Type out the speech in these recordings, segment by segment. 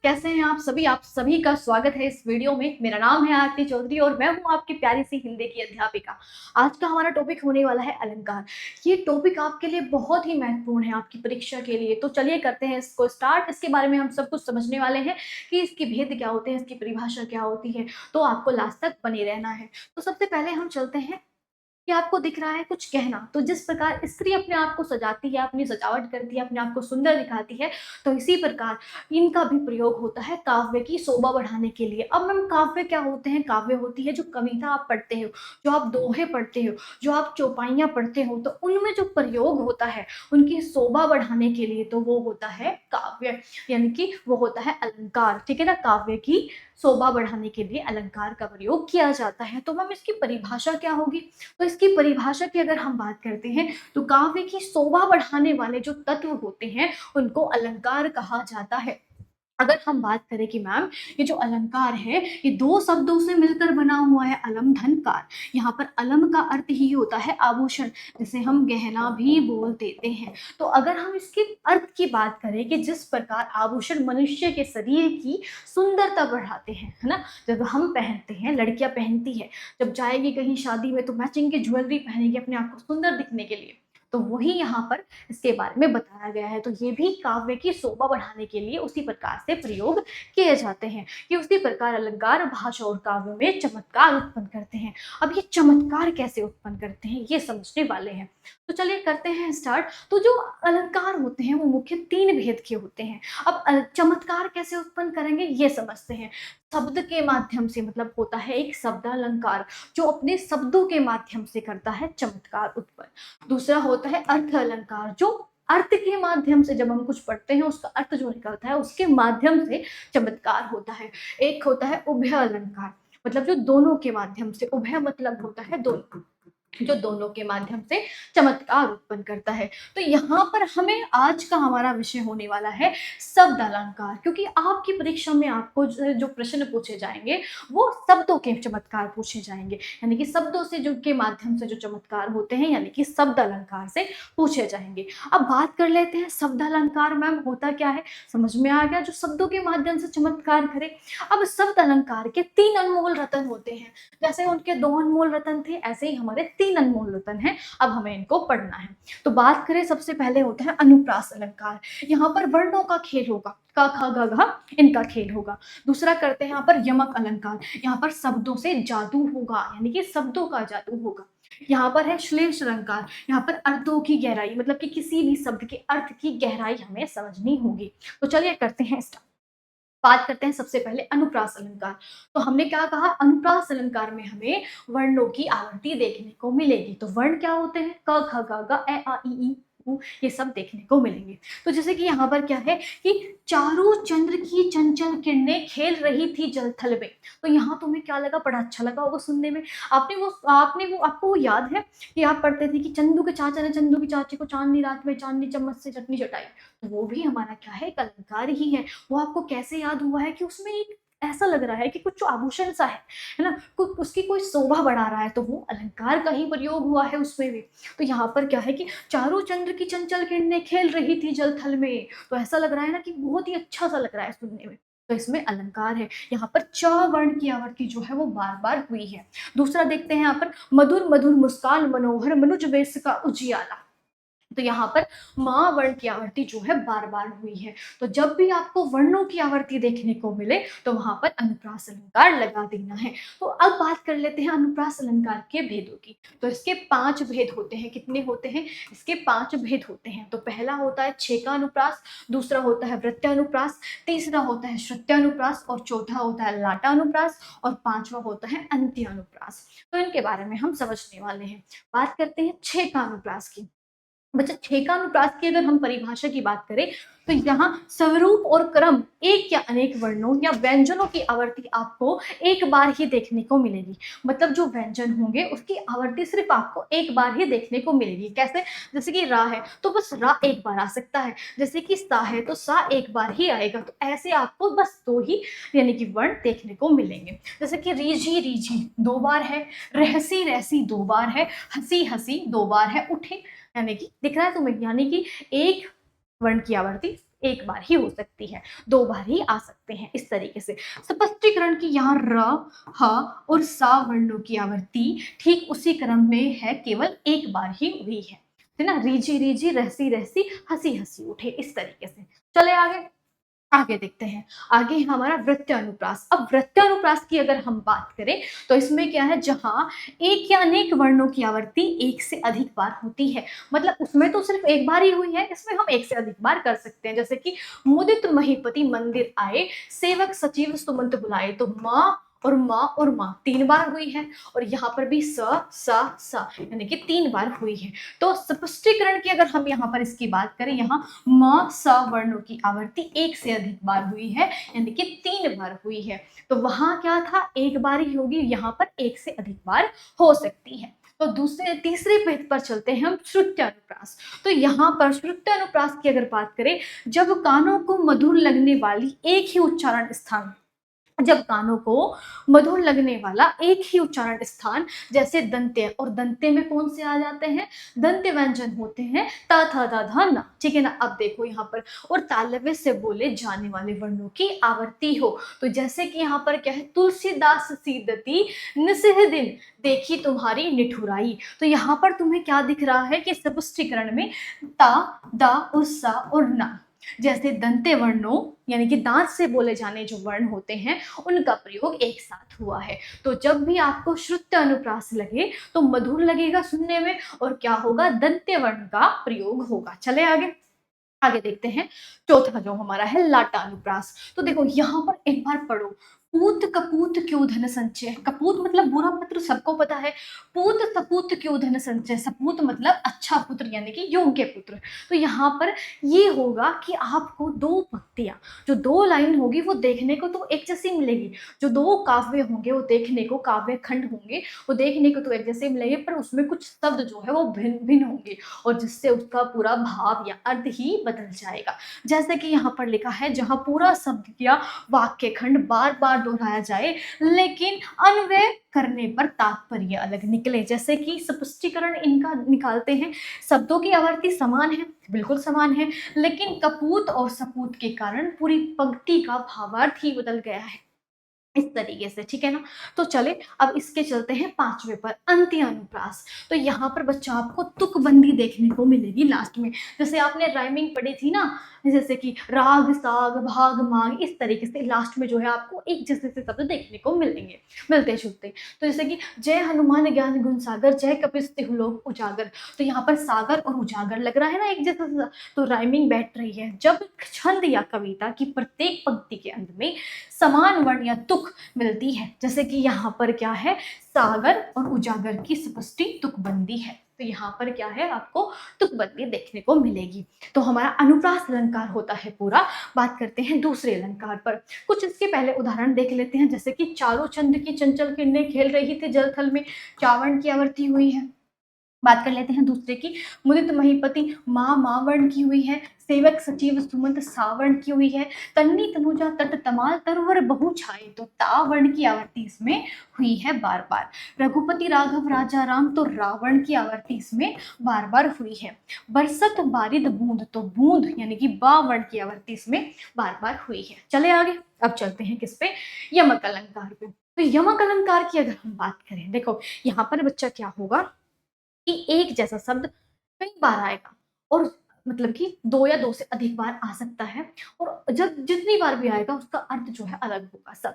कैसे हैं आप सभी का स्वागत है इस वीडियो में। मेरा नाम है आरती चौधरी और मैं हूं आपकी प्यारी सी हिंदी की अध्यापिका। आज का हमारा टॉपिक होने वाला है अलंकार। ये टॉपिक आपके लिए बहुत ही महत्वपूर्ण है आपकी परीक्षा के लिए। तो चलिए करते हैं इसको स्टार्ट। इसके बारे में हम सब कुछ समझने वाले हैं कि इसके भेद क्या होते हैं, इसकी परिभाषा क्या होती है। तो आपको लास्ट तक बने रहना है। तो सबसे पहले हम चलते हैं कि आपको दिख रहा है कुछ गहना। तो जिस प्रकार स्त्री अपने आप को सजाती है, अपनी सजावट करती है, अपने आप को सुंदर दिखाती है, तो इसी प्रकार इनका भी प्रयोग होता है काव्य की शोभा बढ़ाने के लिए। अब मैम काव्य क्या होते हैं? काव्य होती है जो कविता आप पढ़ते हो, जो आप दोहे पढ़ते हो, जो आप चौपाइयाँ पढ़ते हो, तो उनमें जो प्रयोग होता है उनकी शोभा बढ़ाने के लिए, तो वो होता है काव्य, यानी कि वो होता है अलंकार। ठीक है ना? काव्य की शोभा बढ़ाने के लिए अलंकार का प्रयोग किया जाता है। तो मैम इसकी परिभाषा क्या होगी? तो इसकी परिभाषा की अगर हम बात करते हैं तो काव्य की शोभा बढ़ाने वाले जो तत्व होते हैं उनको अलंकार कहा जाता है। अगर हम बात करें कि मैम ये जो अलंकार है ये दो शब्दों से मिलकर बना हुआ है, अलम धन कार। यहाँ पर अलम का अर्थ ही होता है आभूषण, जिसे हम गहना भी बोल देते हैं। तो अगर हम इसके अर्थ की बात करें कि जिस प्रकार आभूषण मनुष्य के शरीर की सुंदरता बढ़ाते हैं, है ना? जब हम पहनते हैं, लड़कियां पहनती है, जब जाएगी कहीं शादी में तो मैचिंग की ज्वेलरी पहनेगी अपने आप को सुंदर दिखने के लिए। तो वही यहाँ पर इसके बारे में बताया गया है। तो ये भी काव्य की शोभा बढ़ाने के लिए उसी प्रकार से प्रयोग किए जाते हैं कि उसी प्रकार अलंकार भाषा और काव्य में चमत्कार उत्पन्न करते हैं। अब ये चमत्कार कैसे उत्पन्न करते हैं ये समझने वाले हैं। तो चलिए करते हैं स्टार्ट। तो जो अलंकार होते हैं वो मुख्य तीन भेद के होते हैं। अब चमत्कार कैसे उत्पन्न करेंगे ये समझते हैं। शब्द के माध्यम से, मतलब होता है एक शब्द अलंकार जो अपने शब्दों के माध्यम से करता है चमत्कार उत्पन्न। दूसरा होता है अर्थ अलंकार, जो अर्थ के माध्यम से, जब हम कुछ पढ़ते हैं उसका अर्थ जो निकलता है उसके माध्यम से चमत्कार होता है। एक होता है उभय अलंकार, मतलब जो दोनों के माध्यम से, उभय मतलब होता है दोनों, जो दोनों के माध्यम से चमत्कार उत्पन्न करता है। तो यहाँ पर हमें आज का हमारा विषय होने वाला है शब्द अलंकार, क्योंकि आपकी परीक्षा में आपको जो प्रश्न पूछे जाएंगे वो शब्दों के चमत्कार पूछे जाएंगे, यानी कि शब्दों से जो के माध्यम से जो चमत्कार होते हैं, यानी कि शब्द अलंकार से पूछे जाएंगे। अब बात कर लेते हैं शब्द अलंकार मैम होता क्या है। समझ में आ गया, जो शब्दों के माध्यम से चमत्कार करे। अब शब्द अलंकार के तीन अनमोल रतन होते हैं। जैसे उनके दो अनमोल रतन थे, ऐसे ही हमारे तीन अनमोल रतन हैं। अब हमें इनको पढ़ना है। तो बात करें, सबसे पहले होता है अनुप्रास अलंकार। यहाँ पर वर्णों का खेल होगा, क ख ग घ इनका खेल होगा। दूसरा करते हैं यहाँ पर यमक अलंकार। यहाँ पर शब्दों से जादू होगा, यानी कि शब्दों का जादू होगा। यहाँ पर है श्लेष अलंकार। यहाँ पर अर्थों की गहराई, मतलब कि किसी भी शब्द के अर्थ की गहराई हमें समझनी होगी। तो चलिए करते हैं स्टार्ट। बात करते हैं सबसे पहले अनुप्रास अलंकार। तो हमने क्या कहा, अनुप्रास अलंकार में हमें वर्णों की आवर्ती देखने को मिलेगी। तो वर्ण क्या होते हैं? क ख ग घ ए आ ई उ, ये सब देखने को मिलेंगे। तो जैसे कि यहाँ पर क्या है कि चारों चंद्र की चंचल किरणें खेल रही थी जल थल में। तो यहाँ तुम्हें क्या लगा? बड़ा अच्छा लगा होगा सुनने में। आपको वो याद है कि आप पढ़ते थे कि चंदू के चाचा ने चंदू की चाची को चांदनी रात में चांदनी चम्मच से चटनी चटाई। तो वो भी हमारा क्या है? एक अलंकार ही है। वो आपको कैसे याद हुआ है कि उसमें एक ऐसा लग रहा है कि कुछ जो आभूषण सा है ना, कुछ उसकी कोई शोभा बढ़ा रहा है, तो वो अलंकार का ही प्रयोग हुआ है उसमें भी। तो यहाँ पर क्या है कि चारों चंद्र की चंचल किरणें खेल रही थी जल थल में। तो ऐसा लग रहा है ना कि बहुत ही अच्छा सा लग रहा है सुनने में। तो इसमें अलंकार है। यहाँ पर च वर्ण की आवृत्ति जो है वो बार बार हुई है। दूसरा देखते हैं यहाँ पर मधुर मधुर मुस्कान मनोहर मनुज वेश का उजियाला। तो यहाँ पर माँ वर्ण की आवर्ती जो है बार बार हुई है। तो जब भी आपको वर्णों की आवर्ती देखने को मिले तो वहां पर अनुप्रास अलंकार लगा देना है। तो अब बात कर लेते हैं अनुप्रास अलंकार के भेदों की। तो इसके 5 भेद होते हैं। कितने होते हैं? इसके 5 भेद होते हैं। तो पहला होता है छेका अनुप्रास, दूसरा होता है वृत्तानुप्रास, तीसरा होता है श्रुत्यानुप्रास, और चौथा होता है लाटानुप्रास, और पांचवा होता है अंत्यानुप्रास। तो इनके बारे में हम समझने वाले हैं। बात करते हैं छेकानुप्रास की। बच्चा, छेकानुप्रास की अगर हम परिभाषा की बात करें तो यहाँ स्वरूप और क्रम एक या अनेक वर्णों या व्यंजनों की आवर्ती आपको एक बार ही देखने को मिलेगी। मतलब जो व्यंजन होंगे उसकी आवर्ती सिर्फ आपको एक बार ही देखने को मिलेगी। कैसे? जैसे कि रा है तो बस रा एक बार आ सकता है, जैसे कि सा है तो सा एक बार ही आएगा। तो ऐसे आपको बस 2 ही यानी कि वर्ण देखने को मिलेंगे। जैसे कि रीझी रीझी 2 बार है, रहसी रहसी 2 बार है, हंसी हंसी 2 बार है, उठे, यानी कि दिख रहा है तुम्हें, यानी कि एक वर्ण की आवर्ती एक बार ही हो सकती है, 2 बार ही आ सकते हैं इस तरीके से। स्पष्टीकरण की यहाँ र, ह और सा वर्णों की आवृत्ति ठीक उसी क्रम में है, केवल एक बार ही हुई है ना? रीझी रीझी, रहसी रहसी, हंसी हंसी उठे, इस तरीके से। चले आगे, आगे देखते हैं। आगे है हमारा वृत्यानुप्रास। अब वृत्यानुप्रास की अगर हम बात करें तो इसमें क्या है, जहां एक या अनेक वर्णों की आवृत्ति एक से अधिक बार होती है। मतलब उसमें तो सिर्फ एक बार ही हुई है, इसमें हम एक से अधिक बार कर सकते हैं। जैसे कि मुदित महीपति मंदिर आए, सेवक सचिव सुमंत बुलाए, तो माँ और माँ 3 बार हुई है। और यहाँ पर भी सा यानी कि 3 बार हुई है। तो स्पष्टीकरण की अगर हम यहाँ पर इसकी बात करें, यहाँ म स वर्णों की आवर्ती एक से अधिक बार हुई है, यानी कि 3 बार हुई है। तो वहां क्या था, एक बार ही होगी, यहाँ पर एक से अधिक बार हो सकती है। तो दूसरे तीसरे पेज पर चलते हैं हम, श्रुत्यानुप्रास। तो यहाँ पर श्रुत्यानुप्रास की अगर बात करें, जब कानों को मधुर लगने वाली एक ही उच्चारण स्थान, जब कानों को मधुर लगने वाला एक ही उच्चारण स्थान, जैसे दंत्य, और दंत्य में कौन से आ जाते हैं, दंत्य व्यंजन होते हैं, त थ द ध न, ठीक है ना? अब देखो यहाँ पर, और तालव्य से बोले जाने वाले वर्णों की आवर्ती हो, तो जैसे कि यहाँ पर क्या है, तुलसीदास सीदती निसह दिन, देखी तुम्हारी निठुराई। तो यहाँ पर तुम्हें क्या दिख रहा है कि स्पष्टीकरण में ता, दा, उस्सा और ना, जैसे दंते वर्णों यानी कि दांत से बोले जाने जो वर्ण होते हैं, उनका प्रयोग एक साथ हुआ है। तो जब भी आपको श्रुत्य अनुप्रास लगे तो मधुर लगेगा सुनने में, और क्या होगा, दंत्य वर्ण का प्रयोग होगा। चले आगे, आगे देखते हैं। चौथा जो हमारा है लाटानुप्रास। तो देखो यहाँ पर एक बार पढ़ो, पूत कपूत क्यों धन संचय। कपूत मतलब बुरा पुत्र, सबको पता है। पूत सपूत क्यों धन संचय, सपूत मतलब अच्छा पुत्र यानी कि योग्य पुत्र। तो यहाँ पर ये होगा कि आपको 2 पंक्तियां, जो 2 लाइन होगी वो देखने को तो एक जैसी मिलेगी, जो 2 काव्य होंगे वो देखने को, काव्य खंड होंगे वो देखने को तो एक जैसे मिलेंगे, पर उसमें कुछ शब्द जो है वो भिन्न भिन्न होंगे, और जिससे उसका पूरा भाव या अर्थ ही बदल जाएगा। जैसे कि यहाँ पर लिखा है, जहाँ पूरा शब्द या वाक्य खंड बार बार दोहराया जाए, लेकिन अन्वय करने पर तात्पर्य अलग निकले। जैसे कि स्पष्टीकरण इनका निकालते हैं, शब्दों की आवर्ती समान है, बिल्कुल समान है, लेकिन कपूत और सपूत के कारण पूरी पंक्ति का भावार्थ ही बदल गया है, इस तरीके से, ठीक है ना? तो चले अब इसके चलते हैं 5वें पर, अंत्य अनुप्रास। तो यहाँ पर बच्चा आपको तुकबंदी देखने को मिलेगी लास्ट में। जैसे आपने राइमिंग पढ़ी थी ना, जैसे कि राग साग भाग माग, इस तरीके से लास्ट में जो है आपको एक जैसे से शब्द देखने को मिलेंगे, मिलते जुलते। तो जैसे कि जय हनुमान ज्ञान गुण सागर, जय कपिस्तिहु लोक उजागर। तो यहाँ पर सागर और उजागर लग रहा है ना एक जैसा सा, तो राइमिंग बैठ रही है। जब छंद या कविता की प्रत्येक पंक्ति के अंत में समान वर्ण या तुक मिलती है, जैसे कि यहाँ पर क्या है, सागर और उजागर की स्पष्टी तुकबंदी है। तो यहाँ पर क्या है, आपको तुकबंदी देखने को मिलेगी। तो हमारा अनुप्रास अलंकार होता है पूरा। बात करते हैं दूसरे अलंकार पर। कुछ इसके पहले उदाहरण देख लेते हैं, जैसे कि चारों चंद की चंचल किरणें खेल रही थी जल थल में, चावण की आवर्ती हुई है। बात कर लेते हैं दूसरे की, मुदित महीपति माँ वर्ण की हुई है, सेवक सचिव सुमंत सावर्ण की हुई है, तन्नी तनुजा तट तमाल तरवर बहु छाए, तो ता वर्ण की आवर्ती इसमें हुई है बार बार। रघुपति राघव राजा राम, तो रावण की आवर्ती इसमें बार बार हुई है। बरसत बारिद बूंद, तो बूंद यानी कि बा वर्ण की आवर्ती इसमें बार बार हुई है। चले आगे, अब चलते हैं किस पे, यमक अलंकार पे। तो यमक अलंकार की अगर हम बात करें, देखो यहाँ पर बच्चा क्या होगा कि एक जैसा शब्द कई बार आएगा, और मतलब कि 2 या 2 से अधिक बार आ सकता है, और जब जितनी बार भी आएगा उसका अर्थ जो है अलग होगा शब्द।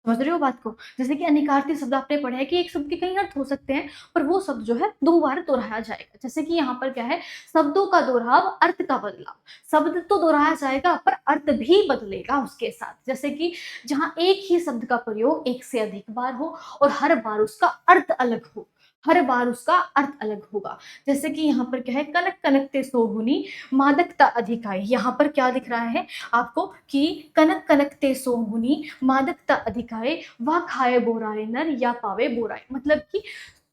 समझ रहे हो बात को? जैसे कि अनेकार्थी शब्द आपने पढ़ा है कि एक शब्द के कई अर्थ हो सकते हैं, पर वो शब्द जो है 2 बार दोहराया जाएगा। जैसे कि यहाँ पर क्या है, शब्दों का दोहराव, अर्थ का बदलाव। शब्द तो दोहराया जाएगा पर अर्थ भी बदलेगा उसके साथ। जैसे कि जहाँ एक ही शब्द का प्रयोग एक से अधिक बार हो और हर बार उसका अर्थ अलग हो, हर बार उसका अर्थ अलग होगा। जैसे कि यहाँ पर क्या है, कनक कनकते सोगुनी मादकता अधिकाई। यहाँ पर क्या दिख रहा है आपको कि कनक कनकते सोगुनी मादकता अधिकाए, वह खाए बोराए नर या पावे बोराए। मतलब कि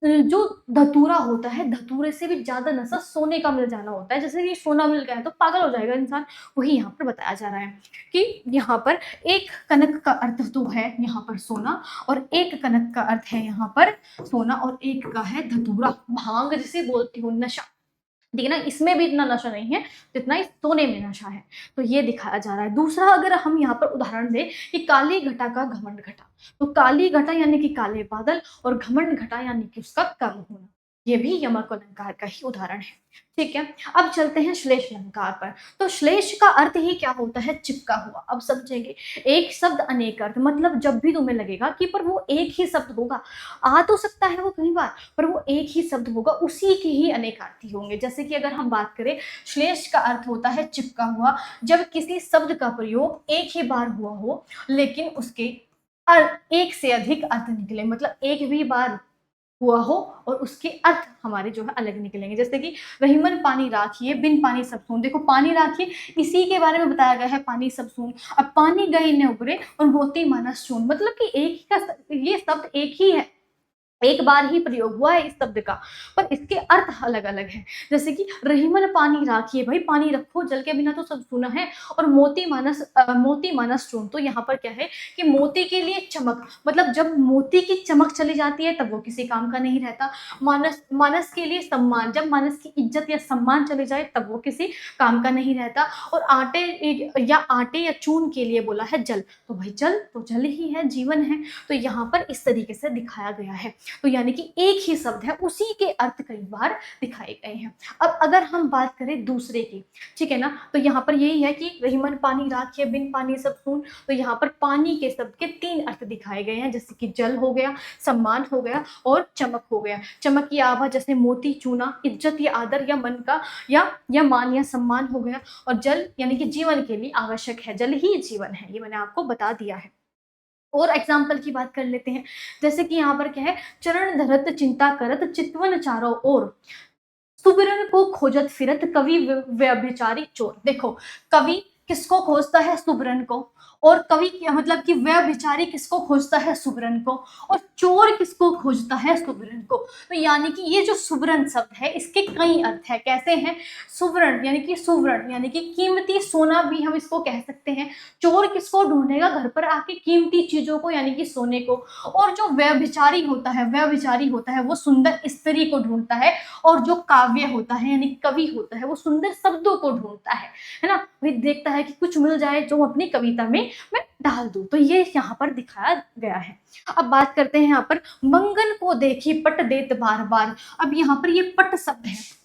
जो धतूरा होता है, धतूरे से भी ज्यादा नशा सोने का मिल जाना होता है। जैसे कि सोना मिल गया तो पागल हो जाएगा इंसान, वही यहाँ पर बताया जा रहा है कि यहाँ पर एक कनक का अर्थ तो है यहाँ पर सोना, और एक कनक का अर्थ है यहाँ पर सोना, और एक का है धतूरा, भांग जिसे बोलती हूँ, नशा। ठीक है ना, इसमें भी इतना नशा नहीं है जितना इस सोने में नशा है। तो ये दिखाया जा रहा है। दूसरा अगर हम यहाँ पर उदाहरण दें कि काली घटा का घमंड घटा, तो काली घटा यानी कि काले बादल और घमंड घटा यानी कि उसका कर्म होना। ये भी यमक अलंकार का ही उदाहरण है। ठीक है, अब चलते हैं श्लेष अलंकार पर। तो श्लेष का अर्थ ही क्या होता है? चिपका हुआ। अब समझेंगे, एक शब्द अनेक अर्थ, मतलब जब भी तुम्हें लगेगा कि पर वो एक ही शब्द होगा, आ तो सकता है वो कई बार, पर वो एक ही शब्द होगा, उसी के ही अनेकार्थी होंगे। जैसे कि अगर हम बात करें, श्लेष का अर्थ होता है चिपका हुआ। जब किसी शब्द का प्रयोग एक ही बार हुआ हो लेकिन उसके एक से अधिक अर्थ निकले, मतलब एक भी बार हुआ हो और उसके अर्थ हमारे जो है अलग निकलेंगे। जैसे कि रहीमन पानी राखिए बिन पानी सब सून। देखो, पानी राखिए इसी के बारे में बताया गया है, पानी सब सून। अब पानी गए न उबरे और मोती मानस चून, मतलब कि एक ही का, ये शब्द एक ही है, एक बार ही प्रयोग हुआ है इस शब्द का, पर इसके अर्थ अलग अलग हैं। जैसे कि रहीमन पानी राखिए, भाई पानी रखो, जल के बिना तो सब सुना है। और मोती मानस चून, तो यहाँ पर क्या है कि मोती के लिए चमक, मतलब जब मोती की चमक चली जाती है तब वो किसी काम का नहीं रहता। मानस मानस के लिए सम्मान, जब मानस की इज्जत या सम्मान चले जाए तब वो किसी काम का नहीं रहता। और आटे या चून के लिए बोला है जल, तो भाई जल तो जल ही है, जीवन है। तो यहाँ पर इस तरीके से दिखाया गया है। तो यानी कि एक ही शब्द है, उसी के अर्थ कई बार दिखाए गए हैं। अब अगर हम बात करें दूसरे की, ठीक है ना, तो यहाँ पर यही है कि रहीमन पानी राखिए बिन पानी सब सून। तो यहाँ पर पानी के शब्द के 3 अर्थ दिखाए गए हैं, जैसे कि जल हो गया, सम्मान हो गया और चमक हो गया। चमक या आभा जैसे मोती चूना, इज्जत या आदर या मन का या मान या सम्मान हो गया। और जल यानी कि जीवन के लिए आवश्यक है, जल ही जीवन है, ये मैंने आपको बता दिया है। और एग्जाम्पल की बात कर लेते हैं। जैसे कि यहाँ पर क्या है, चरण धरत चिंता करत चितवन चारों ओर, सुबिरन को खोजत फिरत कवि व्यभिचारी चोर। देखो, कवि किसको खोजता है? सुबरन को। और कवि मतलब कि व्यभिचारी किसको खोजता है? सुबरन को। और चोर किसको खोजता है? सुबरन को। तो यानी कि ये जो सुबरन शब्द है इसके कई अर्थ है। कैसे हैं? सुवर्ण यानी कि सुवर्ण यानी कि कीमती सोना भी हम इसको कह सकते हैं। चोर किसको ढूंढेगा? घर पर आके कीमती चीजों को, यानी कि सोने को। और जो व्यभिचारी होता है वो सुंदर स्त्री को ढूंढता है। और जो काव्य होता है यानी कवि होता है वो सुंदर शब्दों को ढूंढता है ना, वही देखता है कि कुछ मिल जाए जो अपनी कविता में मैं डाल दूं। तो ये यहाँ पर दिखाया गया है। अब बात करते हैं यहाँ पर, मंगन को देखी पट देत बार बार। अब यहाँ पर ये पट शब्द है।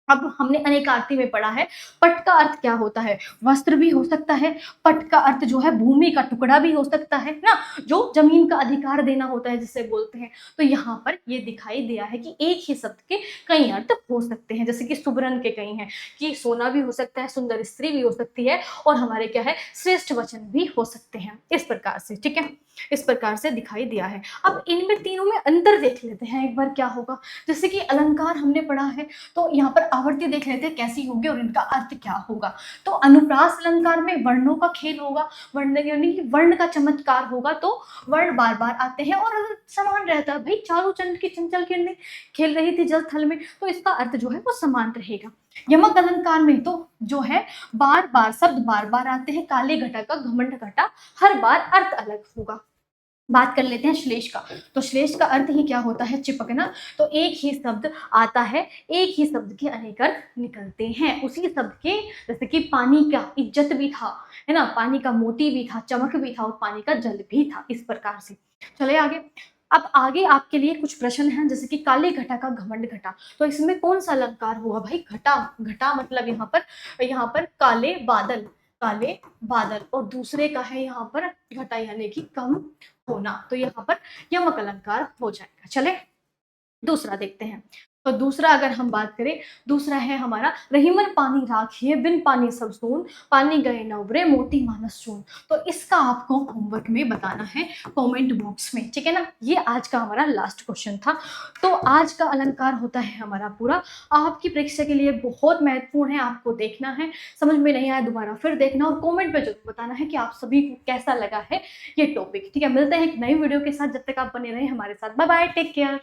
अब हमने अनेकार्थी में पढ़ा है, पट का अर्थ क्या होता है? वस्त्र भी हो सकता है। पट का अर्थ जो है भूमि का टुकड़ा भी हो सकता है ना, जो जमीन का अधिकार देना होता है जिसे बोलते हैं। तो यहाँ पर ये दिखाई दिया है कि एक ही शब्द के कई अर्थ हो सकते हैं। जैसे कि सुबरन के कई हैं कि सोना भी हो सकता है, सुंदर स्त्री भी हो सकती है, और हमारे क्या है, श्रेष्ठ वचन भी हो सकते हैं। इस प्रकार से, ठीक है, इस प्रकार से दिखाई दिया है। अब इनमें तीनों में अंतर देख लेते हैं एक बार, क्या होगा। जैसे कि अलंकार हमने पढ़ा है, तो यहाँ पर आवर्ती देख लेते हैं कैसी होगी और इनका अर्थ क्या होगा। तो अनुप्रास अलंकार में वर्णों का खेल होगा, वर्ण यानी कि वर्ण का चमत्कार होगा। तो वर्ण बार बार आते हैं और समान रहता है। भाई चारों चंद्र की चंचल किरणें खेल रही थी जल थल में, तो इसका अर्थ जो है वो समान रहेगा। यमक अलंकार में तो जो है बार बार शब्द बार बार आते हैं, काले घटा का घमंड घटा, हर बार अर्थ अलग होगा। बात कर लेते हैं श्लेष का। तो श्लेष का अर्थ ही क्या होता है? चिपकना। तो एक ही शब्द आता है, एक ही शब्द के अनेक अर्थ निकलते हैं उसी शब्द के। जैसे कि पानी का इज्जत भी था, है ना, पानी का मोती भी था, चमक भी था, और पानी का जल भी था। इस प्रकार से चले आगे। अब आगे आपके लिए कुछ प्रश्न हैं, जैसे कि काले घटा का घमंड घटा, तो इसमें कौन सा अलंकार हुआ? भाई घटा। घटा मतलब यहाँ पर काले बादल, काले बादल, और दूसरे का है यहाँ पर घटा यानी कि कम होना। तो यहाँ पर यमक अलंकार हो जाएगा। चले दूसरा देखते हैं। तो दूसरा अगर हम बात करें, दूसरा है हमारा रहीमन पानी राखिए बिन पानी सब सून, पानी गए न उबरे मोती मानस चून। तो इसका आपको होमवर्क में बताना है कमेंट बॉक्स में, ठीक है ना। ये आज का हमारा लास्ट क्वेश्चन था। तो आज का अलंकार होता है हमारा पूरा। आपकी परीक्षा के लिए बहुत महत्वपूर्ण है, आपको देखना है, समझ में नहीं आया दोबारा फिर देखना, और कॉमेंट में जरूर बताना है कि आप सभी को कैसा लगा है ये टॉपिक। ठीक है, मिलते हैं एक नई वीडियो के साथ, जब तक आप बने रहे हमारे साथ। Bye bye, take care.